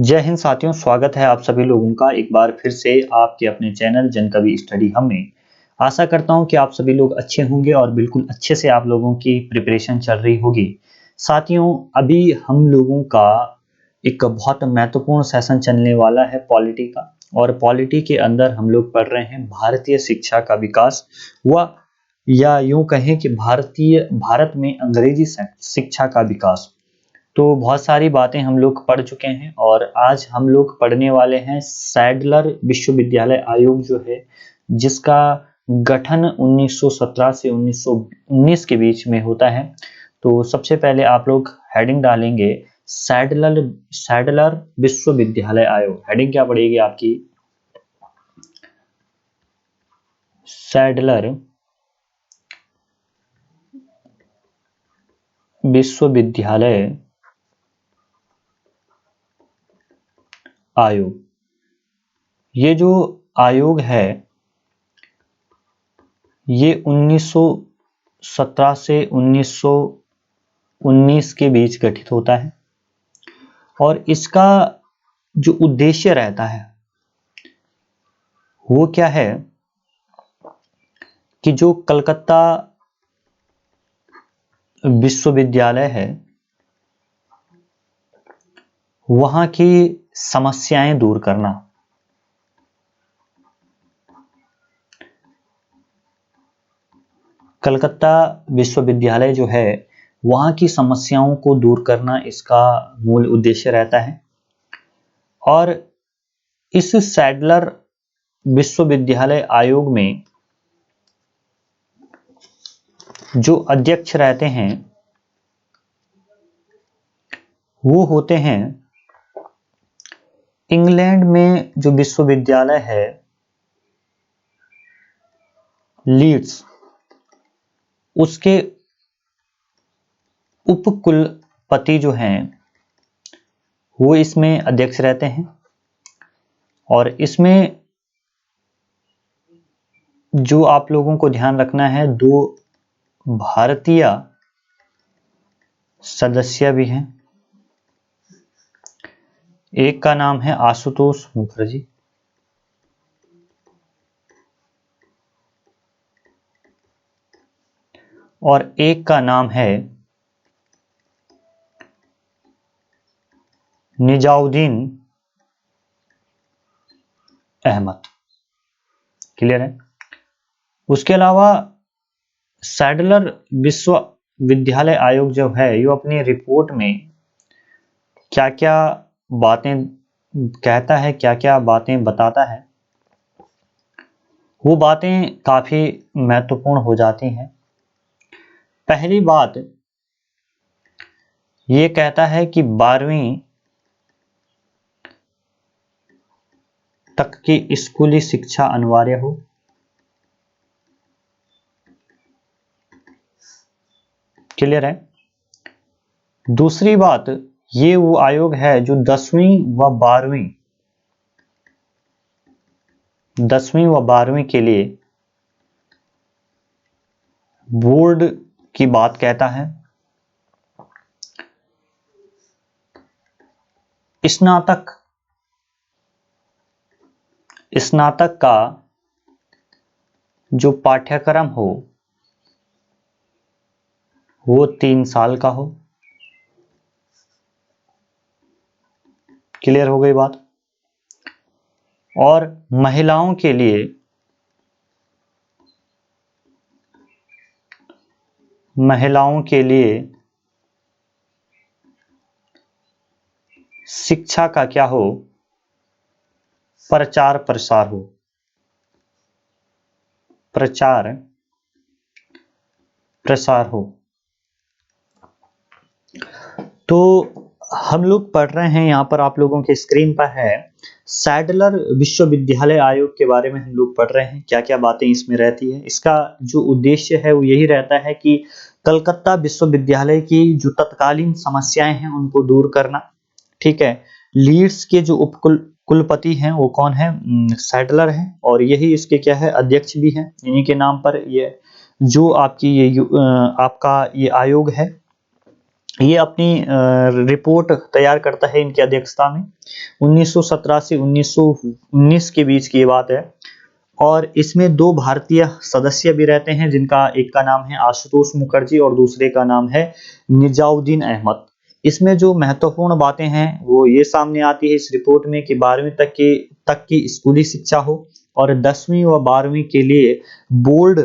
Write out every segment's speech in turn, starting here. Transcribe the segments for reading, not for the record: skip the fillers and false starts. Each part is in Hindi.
जय हिंद साथियों, स्वागत है आप सभी लोगों का एक बार फिर से आपके अपने चैनल जनकवि स्टडी हब में। आशा करता हूं कि आप सभी लोग अच्छे होंगे और बिल्कुल अच्छे से आप लोगों की प्रिपरेशन चल रही होगी। साथियों, अभी हम लोगों का एक बहुत महत्वपूर्ण सेशन चलने वाला है पॉलिटी का, और पॉलिटी के अंदर हम लोग पढ़ रहे हैं भारतीय शिक्षा का विकास व या यूं कहें कि भारत में अंग्रेजी शिक्षा का विकास। तो बहुत सारी बातें हम लोग पढ़ चुके हैं और आज हम लोग पढ़ने वाले हैं सैडलर विश्वविद्यालय आयोग जो है, जिसका गठन 1917 से 1919 के बीच में होता है। तो सबसे पहले आप लोग हेडिंग डालेंगे सैडलर सैडलर विश्वविद्यालय आयोग। हेडिंग क्या पड़ेगी आपकी? सैडलर विश्वविद्यालय आयोग। ये जो आयोग है ये 1917 से 1919 के बीच गठित होता है और इसका जो उद्देश्य रहता है वो क्या है कि जो कलकत्ता विश्वविद्यालय है वहां की समस्याएं दूर करना। कलकत्ता विश्वविद्यालय जो है वहां की समस्याओं को दूर करना इसका मूल उद्देश्य रहता है। और इस सैडलर विश्वविद्यालय आयोग में जो अध्यक्ष रहते हैं वो होते हैं इंग्लैंड में जो विश्वविद्यालय है लीड्स, उसके उपकुलपति जो हैं वो इसमें अध्यक्ष रहते हैं। और इसमें जो आप लोगों को ध्यान रखना है, दो भारतीय सदस्य भी हैं। एक का नाम है आशुतोष मुखर्जी और एक का नाम है निजाउद्दीन अहमद। क्लियर है? उसके अलावा सैडलर विश्वविद्यालय आयोग जो है ये अपनी रिपोर्ट में क्या क्या बातें कहता है, क्या क्या बातें बताता है, वो बातें काफी महत्वपूर्ण हो जाती हैं। पहली बात ये कहता है कि 12वीं तक की स्कूली शिक्षा अनिवार्य हो। क्लियर है? दूसरी बात, ये वो आयोग है जो 10वीं व 12वीं के लिए बोर्ड की बात कहता है। स्नातक का जो पाठ्यक्रम हो वो 3 साल का हो। क्लियर हो गई बात? और महिलाओं के लिए शिक्षा का क्या हो? प्रचार प्रसार हो। प्रचार प्रसार हो। तो हम लोग पढ़ रहे हैं, यहाँ पर आप लोगों के स्क्रीन पर है सैडलर विश्वविद्यालय आयोग के बारे में हम लोग पढ़ रहे हैं, क्या क्या बातें इसमें रहती है। इसका जो उद्देश्य है वो यही रहता है कि कलकत्ता विश्वविद्यालय की जो तत्कालीन समस्याएं हैं उनको दूर करना। ठीक है? लीड्स के जो कुलपति हैं वो कौन है? सैडलर है और यही इसके क्या है? अध्यक्ष भी हैं। इन्हीं के नाम पर ये जो आपकी आपका ये आयोग है ये अपनी रिपोर्ट तैयार करता है इनकी अध्यक्षता में। 1917 से 1919 के बीच की ये बात है। और इसमें दो भारतीय सदस्य भी रहते हैं, जिनका एक का नाम है आशुतोष मुखर्जी और दूसरे का नाम है निजामुद्दीन अहमद। इसमें जो महत्वपूर्ण बातें हैं वो ये सामने आती है इस रिपोर्ट में कि 12वीं तक की स्कूली शिक्षा हो और 10वीं व 12वीं के लिए बोर्ड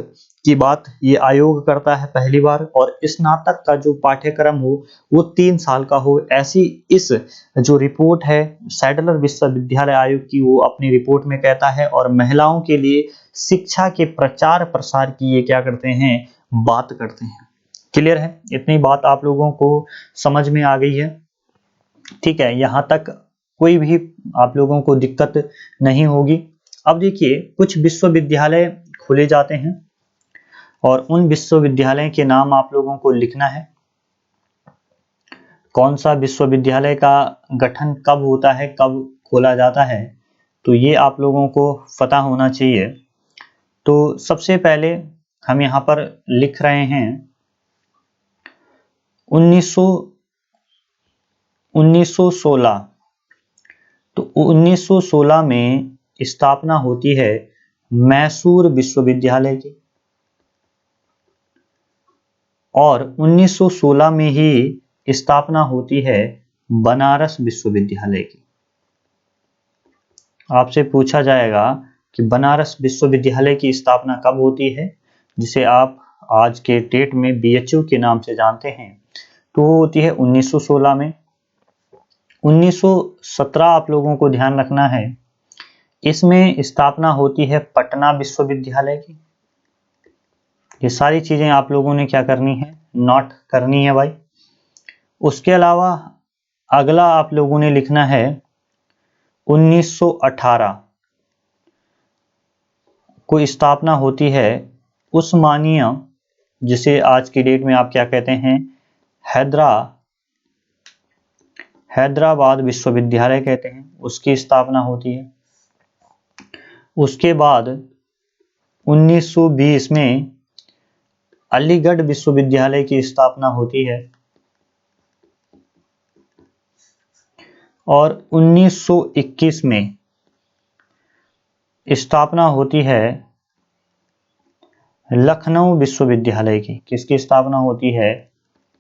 की बात ये आयोग करता है पहली बार, और स्नातक का जो पाठ्यक्रम हो वो 3 साल का हो। ऐसी इस जो रिपोर्ट है सैडलर विश्वविद्यालय आयोग की, वो अपनी रिपोर्ट में कहता है। और महिलाओं के लिए शिक्षा के प्रचार प्रसार की ये क्या करते हैं, बात करते हैं। क्लियर है? इतनी बात आप लोगों को समझ में आ गई है? ठीक है, यहां तक कोई भी आप लोगों को दिक्कत नहीं होगी। अब देखिए, कुछ विश्वविद्यालय खोले जाते हैं और उन विश्वविद्यालय के नाम आप लोगों को लिखना है। कौन सा विश्वविद्यालय का गठन कब होता है, कब खोला जाता है, तो ये आप लोगों को पता होना चाहिए। तो सबसे पहले हम यहाँ पर लिख रहे हैं 1916। तो 1916 में स्थापना होती है मैसूर विश्वविद्यालय की, और 1916 में ही स्थापना होती है बनारस विश्वविद्यालय की। आपसे पूछा जाएगा कि बनारस विश्वविद्यालय की स्थापना कब होती है, जिसे आप आज के डेट में बीएचयू के नाम से जानते हैं, तो वो होती है 1916 में। 1917 आप लोगों को ध्यान रखना है, इसमें स्थापना होती है पटना विश्वविद्यालय की। ये सारी चीजें आप लोगों ने क्या करनी है, नोट करनी है भाई। उसके अलावा अगला आप लोगों ने लिखना है 1918 को स्थापना होती है उस्मानिया, जिसे आज की डेट में आप क्या कहते हैं, हैदराबाद विश्वविद्यालय कहते हैं, उसकी स्थापना होती है। उसके बाद 1920 में अलीगढ़ विश्वविद्यालय की स्थापना होती है, और 1921 में स्थापना होती है लखनऊ विश्वविद्यालय की। किसकी स्थापना होती है,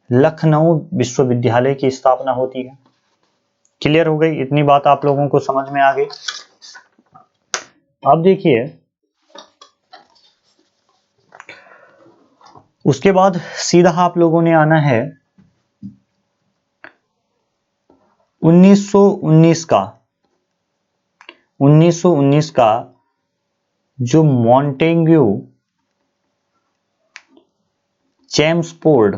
लखनऊ विश्वविद्यालय की स्थापना होती है। क्लियर हो गई? इतनी बात आप लोगों को समझ में आ गई। अब देखिए, उसके बाद सीधा आप लोगों ने आना है 1919 का जो मॉन्टेग्यू चेम्सफोर्ड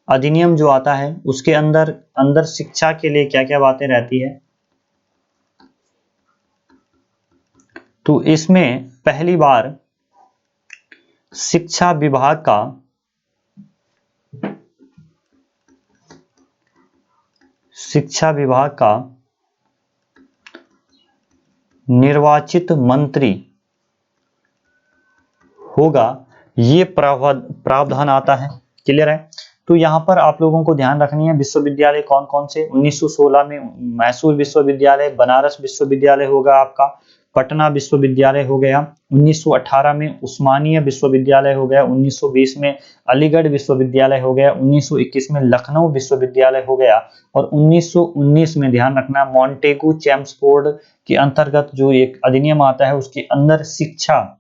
अधिनियम जो आता है, उसके अंदर शिक्षा के लिए क्या क्या बातें रहती है। तो इसमें पहली बार शिक्षा विभाग का निर्वाचित मंत्री होगा, ये प्रावधान आता है। क्लियर है? तो यहां पर आप लोगों को ध्यान रखनी है विश्वविद्यालय कौन कौन से। 1916 में मैसूर विश्वविद्यालय, बनारस विश्वविद्यालय होगा आपका, पटना विश्वविद्यालय हो गया, 1918 में उस्मानिया विश्वविद्यालय हो गया, 1920 में अलीगढ़ विश्वविद्यालय हो गया, 1921 में लखनऊ विश्वविद्यालय हो गया, और 1919 में ध्यान रखना मॉन्टेग्यू चेम्सफोर्ड के अंतर्गत जो एक अधिनियम आता है, उसके अंदर शिक्षा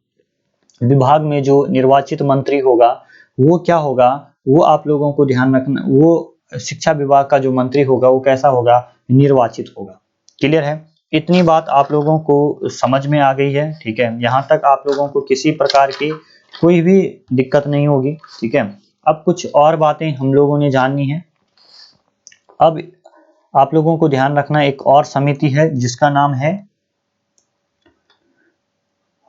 विभाग में जो निर्वाचित मंत्री होगा वो क्या होगा, वो आप लोगों को ध्यान रखना, वो शिक्षा विभाग का जो मंत्री होगा वो कैसा होगा, निर्वाचित होगा। क्लियर है? इतनी बात आप लोगों को समझ में आ गई है। ठीक है, यहां तक आप लोगों को किसी प्रकार की कोई भी दिक्कत नहीं होगी। ठीक है, अब कुछ और बातें हम लोगों ने जाननी है। अब आप लोगों को ध्यान रखना, एक और समिति है जिसका नाम है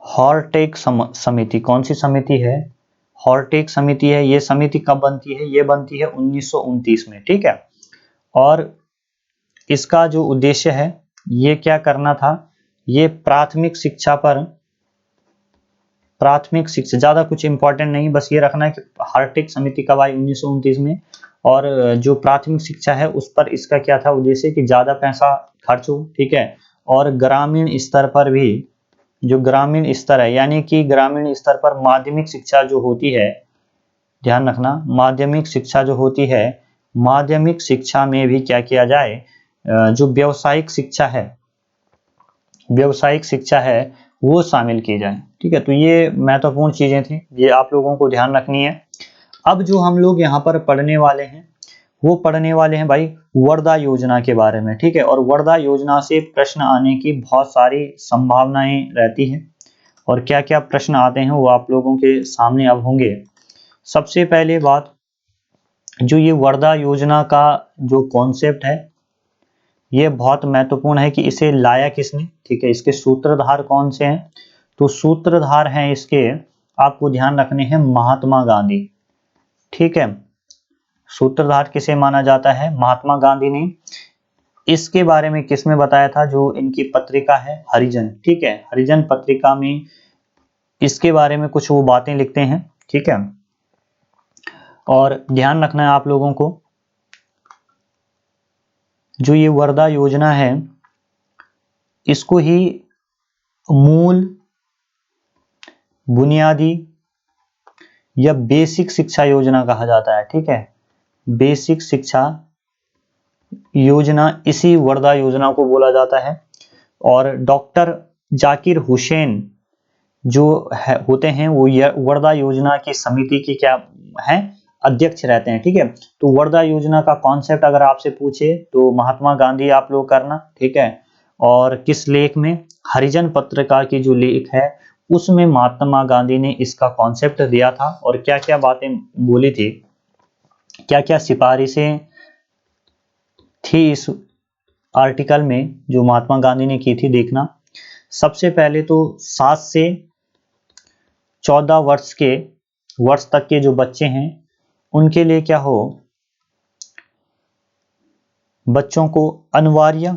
हॉर्टेक समिति। कौन सी समिति है? हॉर्टेक समिति है। ये समिति कब बनती है? ये बनती है 1929 में। ठीक है, और इसका जो उद्देश्य है ये क्या करना था, ये प्राथमिक शिक्षा पर प्राथमिक शिक्षा, ज़्यादा कुछ इंपॉर्टेंट नहीं, बस ये रखना है कि हार्टिक समिति कब आई 1929 में, और जो प्राथमिक शिक्षा है उस पर इसका क्या था उद्देश्य कि ज़्यादा पैसा खर्च हो, ठीक है। और ग्रामीण स्तर पर भी, जो ग्रामीण स्तर है यानी कि ग्रामीण स्तर पर माध्यमिक शिक्षा जो होती है, ध्यान रखना, माध्यमिक शिक्षा जो होती है, माध्यमिक शिक्षा में भी क्या किया जाए, जो व्यावसायिक शिक्षा है, व्यावसायिक शिक्षा है वो शामिल की जाए, ठीक है। तो ये महत्वपूर्ण चीजें थी, ये आप लोगों को ध्यान रखनी है। अब जो हम लोग यहाँ पर पढ़ने वाले हैं वो पढ़ने वाले हैं भाई वर्धा योजना के बारे में, ठीक है। और वर्धा योजना से प्रश्न आने की बहुत सारी संभावनाएं रहती हैं, और क्या क्या प्रश्न आते हैं वो आप लोगों के सामने अब होंगे। सबसे पहले बात, जो ये वर्धा योजना का जो कॉन्सेप्ट है ये बहुत महत्वपूर्ण है कि इसे लाया किसने, ठीक है। इसके सूत्रधार कौन से हैं, तो सूत्रधार हैं इसके, आपको ध्यान रखने हैं, महात्मा गांधी, ठीक है। सूत्रधार किसे माना जाता है, महात्मा गांधी ने। इसके बारे में किसमें बताया था, जो इनकी पत्रिका है हरिजन, ठीक है। हरिजन पत्रिका में इसके बारे में कुछ वो बातें लिखते हैं, ठीक है। और ध्यान रखना है आप लोगों को, जो ये वर्धा योजना है इसको ही मूल, बुनियादी या बेसिक शिक्षा योजना कहा जाता है, ठीक है। बेसिक शिक्षा योजना इसी वर्धा योजना को बोला जाता है। और डॉक्टर जाकिर हुसैन जो होते हैं वो वर्धा योजना की समिति की क्या है, अध्यक्ष रहते हैं, ठीक है। तो वर्धा योजना का कॉन्सेप्ट अगर आपसे पूछे तो महात्मा गांधी आप लोग करना, ठीक है। और किस लेख में, हरिजन पत्रिका की जो लेख है उसमें महात्मा गांधी ने इसका कॉन्सेप्ट दिया था, और क्या क्या बातें बोली थी, क्या क्या सिफारिशें थी इस आर्टिकल में जो महात्मा गांधी ने की थी, देखना। सबसे पहले तो 7 से 14 वर्ष तक के जो बच्चे हैं उनके लिए क्या हो, बच्चों को अनिवार्य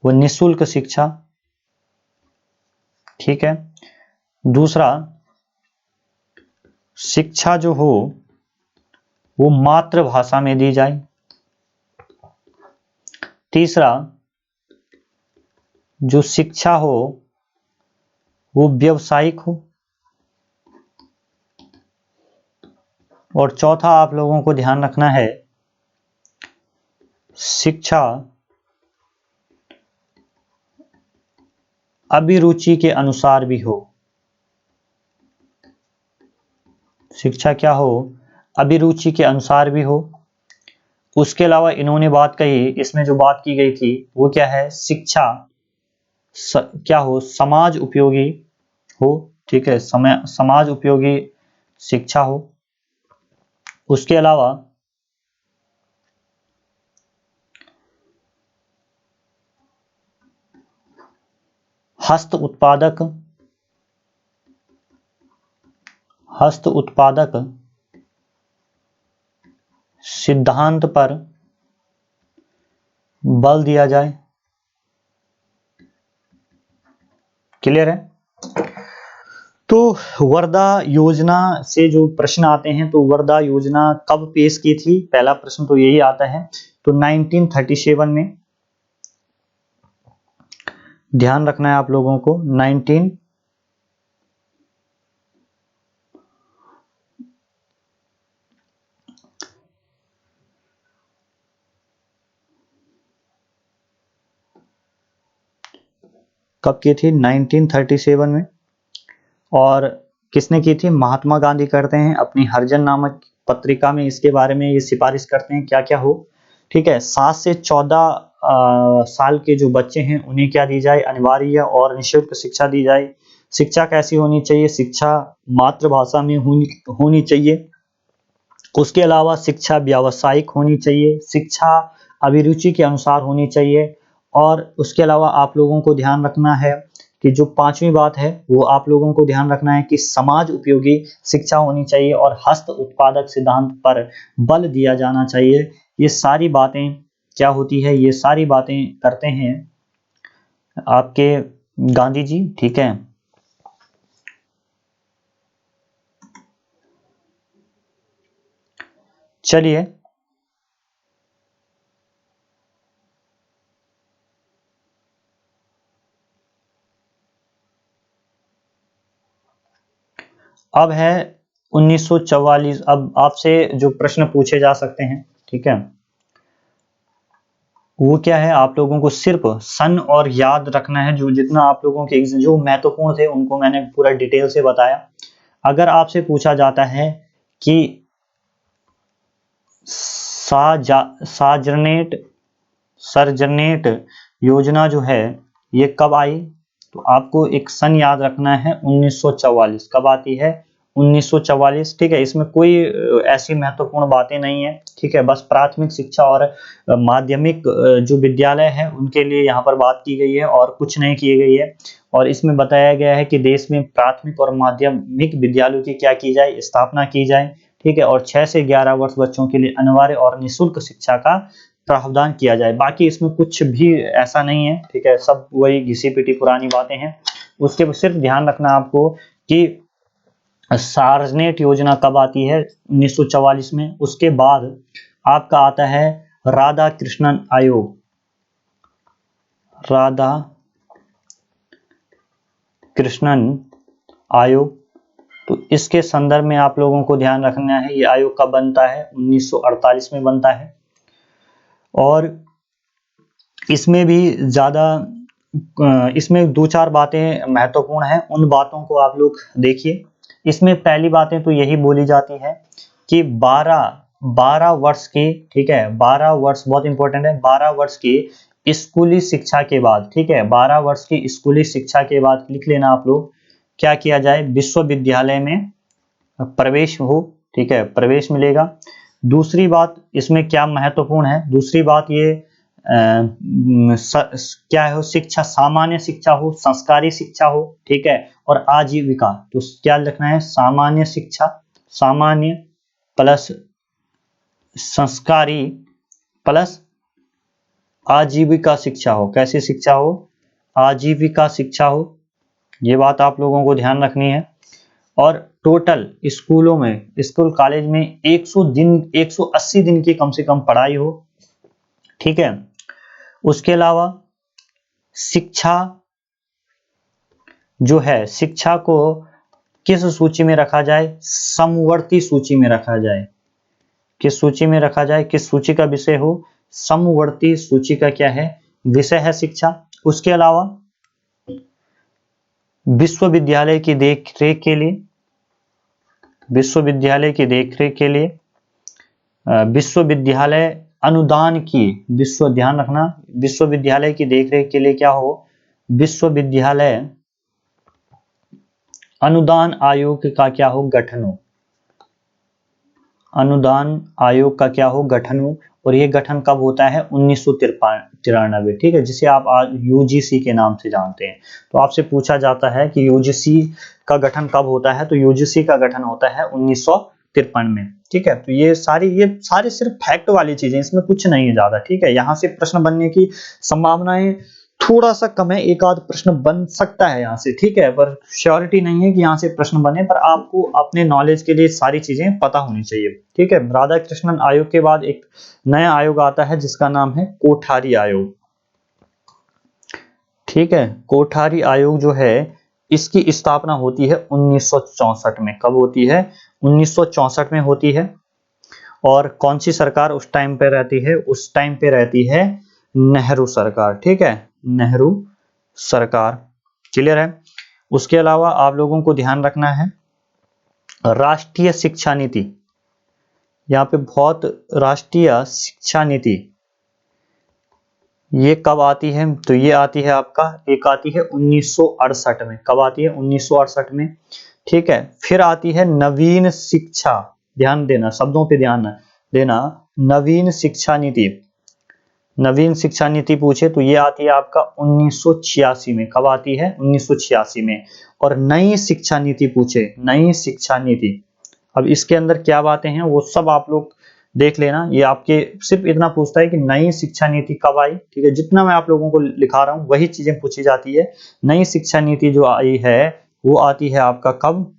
व निःशुल्क शिक्षा, ठीक है। दूसरा, शिक्षा जो हो वो मातृभाषा में दी जाए। तीसरा, जो शिक्षा हो वो व्यावसायिक हो। और चौथा आप लोगों को ध्यान रखना है, शिक्षा अभिरुचि के अनुसार भी हो। शिक्षा क्या हो, अभिरुचि के अनुसार भी हो। उसके अलावा इन्होंने बात कही, इसमें जो बात की गई थी वो क्या है, शिक्षा क्या हो, समाज उपयोगी हो, ठीक है। समाज उपयोगी शिक्षा हो। उसके अलावा हस्त उत्पादक सिद्धांत पर बल दिया जाए। क्लियर है। तो वर्धा योजना से जो प्रश्न आते हैं, तो वर्धा योजना कब पेश की थी, पहला प्रश्न तो यही आता है, तो 1937 में। ध्यान रखना है आप लोगों को, 19 कब की थी, 1937 में। और किसने की थी, महात्मा गांधी करते हैं अपनी हरिजन नामक पत्रिका में, इसके बारे में ये सिफारिश करते हैं क्या क्या हो, ठीक है। 7 से 14 साल के जो बच्चे हैं उन्हें क्या दी जाए, अनिवार्य और निःशुल्क शिक्षा दी जाए। शिक्षा कैसी होनी चाहिए, शिक्षा मातृभाषा में होनी चाहिए। उसके अलावा शिक्षा व्यावसायिक होनी चाहिए, शिक्षा अभिरुचि के अनुसार होनी चाहिए। और उसके अलावा आप लोगों को ध्यान रखना है कि जो 5वीं बात है वो आप लोगों को ध्यान रखना है कि समाज उपयोगी शिक्षा होनी चाहिए और हस्त उत्पादक सिद्धांत पर बल दिया जाना चाहिए। ये सारी बातें क्या होती है, ये सारी बातें करते हैं आपके गांधी जी, ठीक है। चलिए अब है 1944। अब आपसे जो प्रश्न पूछे जा सकते हैं, ठीक है, वो क्या है, आप लोगों को सिर्फ सन और याद रखना है। जो जितना आप लोगों के जो महत्वपूर्ण थे उनको मैंने पूरा डिटेल से बताया। अगर आपसे पूछा जाता है कि साजरनेट सरजरनेट योजना जो है ये कब आई, तो आपको एक सन याद रखना है, 1944। कब आती है, 1944। ठीक है, इसमें कोई ऐसी महत्वपूर्ण बातें नहीं है। ठीक है, बस प्राथमिक शिक्षा और माध्यमिक जो विद्यालय है उनके लिए यहाँ पर बात की गई है और कुछ नहीं की गई है। और इसमें बताया गया है कि देश में प्राथमिक और माध्यमिक विद्यालयों की क्या की जाए, स्थापना की जाए। ठीक है, और 6 से 11 वर्ष बच्चों के लिए अनिवार्य और निःशुल्क शिक्षा का प्रावधान किया जाए। बाकी इसमें कुछ भी ऐसा नहीं है। ठीक है, सब वही घिसी पिटी पुरानी बातें हैं। उसके सिर्फ ध्यान रखना आपको कि सार्वजनिक योजना कब आती है, 1944 में। उसके बाद आपका आता है राधा कृष्णन आयोग। राधा कृष्णन आयोग, तो इसके संदर्भ में आप लोगों को ध्यान रखना है, ये आयोग कब बनता है, 1948 में बनता है। और इसमें भी ज़्यादा इसमें दो चार बातें महत्वपूर्ण हैं, उन बातों को आप लोग देखिए। इसमें पहली बातें तो यही बोली जाती है कि 12 वर्ष की, ठीक है, 12 वर्ष बहुत इंपॉर्टेंट है, 12 वर्ष की स्कूली शिक्षा के बाद, ठीक है, 12 वर्ष की स्कूली शिक्षा के बाद लिख लेना आप लोग, क्या किया जाए, विश्वविद्यालय में प्रवेश हो। ठीक है, प्रवेश मिलेगा। दूसरी बात इसमें क्या महत्वपूर्ण है, दूसरी बात ये क्या है, शिक्षा सामान्य शिक्षा हो, संस्कारी शिक्षा हो। ठीक है, और आजीविका, तो क्या लिखना है, सामान्य शिक्षा, सामान्य प्लस संस्कारी प्लस आजीविका शिक्षा हो। कैसी शिक्षा हो, आजीविका शिक्षा हो। ये बात आप लोगों को ध्यान रखनी है। और टोटल स्कूलों में, स्कूल कॉलेज में 100 दिन 180 दिन की कम से कम पढ़ाई हो। ठीक है, उसके अलावा शिक्षा जो है, शिक्षा को किस सूची में रखा जाए, समवर्ती सूची में रखा जाए। किस सूची में रखा जाए, किस सूची का विषय हो, समवर्ती सूची का क्या है, विषय है शिक्षा। उसके अलावा विश्वविद्यालय की देखरेख के लिए, विश्वविद्यालय की देखरेख के लिए विश्वविद्यालय अनुदान की, ध्यान रखना, विश्वविद्यालय की देखरेख के लिए क्या हो, विश्वविद्यालय अनुदान आयोग का क्या हो, गठन हो। अनुदान आयोग का क्या हो, गठन हो। और ये गठन कब होता है, 1993। ठीक है, जिसे आप आज यूजीसी के नाम से जानते हैं। तो आपसे पूछा जाता है कि यूजीसी का गठन कब होता है, तो यूजीसी का गठन होता है 1953 में। ठीक है, तो ये सारे सिर्फ फैक्ट वाली चीजें, इसमें कुछ नहीं है ज्यादा। ठीक है, यहाँ से प्रश्न बनने की संभावनाएं थोड़ा सा कम है, एक आध प्रश्न बन सकता है यहाँ से। ठीक है, पर श्योरिटी नहीं है कि यहाँ से प्रश्न बने, पर आपको अपने नॉलेज के लिए सारी चीजें पता होनी चाहिए। ठीक है, राधा कृष्णन आयोग के बाद एक नया आयोग आता है जिसका नाम है कोठारी आयोग। ठीक है, कोठारी आयोग जो है इसकी स्थापना होती है 1964 में। कब होती है, 1964 में होती है। और कौन सी सरकार उस टाइम पे रहती है, उस टाइम पे रहती है नेहरू सरकार। ठीक है, नेहरू सरकार, क्लियर है। उसके अलावा आप लोगों को ध्यान रखना है राष्ट्रीय शिक्षा नीति, यहाँ पे बहुत, राष्ट्रीय शिक्षा नीति ये कब आती है, तो ये आती है आपका, एक आती है 1968 में। कब आती है, 1968 में। ठीक है, फिर आती है नवीन शिक्षा, ध्यान देना, शब्दों पे ध्यान देना, नवीन शिक्षा नीति। नवीन शिक्षा नीति पूछे तो ये आती है आपका 1986 में। कब आती है, 1986 में। और नई शिक्षा नीति पूछे, नई शिक्षा नीति, अब इसके अंदर क्या बातें हैं वो सब आप लोग देख लेना। ये आपके सिर्फ इतना पूछता है कि नई शिक्षा नीति कब आई। ठीक है, जितना मैं आप लोगों को लिखा रहा हूँ वही चीजें पूछी जाती है। नई शिक्षा नीति जो आई है वो आती है आपका कब,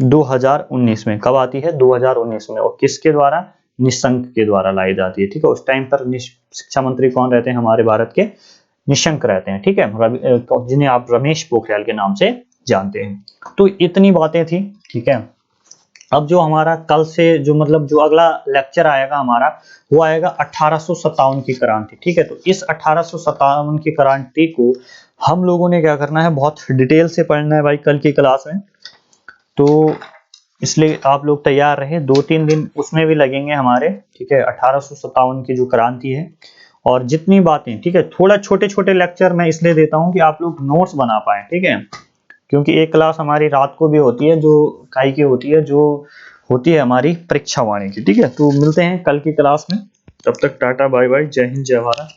2019 में। कब आती है? 2019 में। और किसके द्वारा? निशंक के द्वारा लाई जाती है। ठीक है, उस टाइम पर शिक्षा मंत्री कौन रहते हैं हमारे भारत के? निशंक रहते हैं। ठीक है, जिन्हें आप रमेश पोखरियाल के नाम से जानते हैं। तो इतनी बातें थी। ठीक है, अब जो हमारा कल से जो मतलब जो अगला लेक्चर आएगा हमारा, वो आएगा 1857 की क्रांति। ठीक है, तो इस 1857 की क्रांति को हम लोगों ने क्या करना है, बहुत डिटेल से पढ़ना है भाई कल की क्लास में। तो इसलिए आप लोग तैयार रहे, 2-3 दिन उसमें भी लगेंगे हमारे। ठीक है, 1857 की जो क्रांति है और जितनी बातें, ठीक है, थोड़ा छोटे छोटे लेक्चर मैं इसलिए देता हूँ कि आप लोग नोट्स बना पाए। ठीक है, क्योंकि एक क्लास हमारी रात को भी होती है, जो काई की होती है, जो होती है हमारी परीक्षा वाणी की। ठीक है, तो मिलते हैं कल की क्लास में। तब तक टाटा बाय बाय, जय हिंद जय भारत।